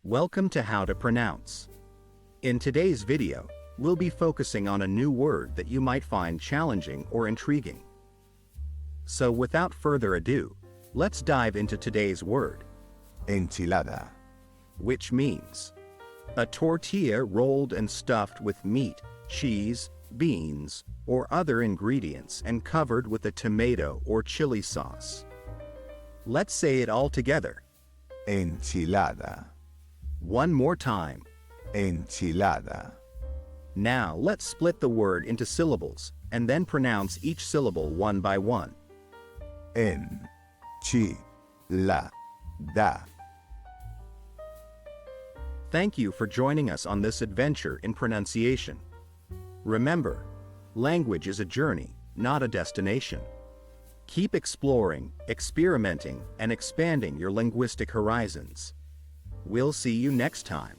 Welcome to How to Pronounce. In today's video, we'll be focusing on a new word that you might find challenging or intriguing. So without further ado, let's dive into today's word. Enchilada. Which means a tortilla rolled and stuffed with meat, cheese, beans, or other ingredients and covered with a tomato or chili sauce. Let's say it all together. Enchilada. One more time. Enchilada. Now let's split the word into syllables and then pronounce each syllable one by one. En-chi-la-da. Thank you for joining us on this adventure in pronunciation. Remember, language is a journey, not a destination. Keep exploring, experimenting, and expanding your linguistic horizons. We'll see you next time.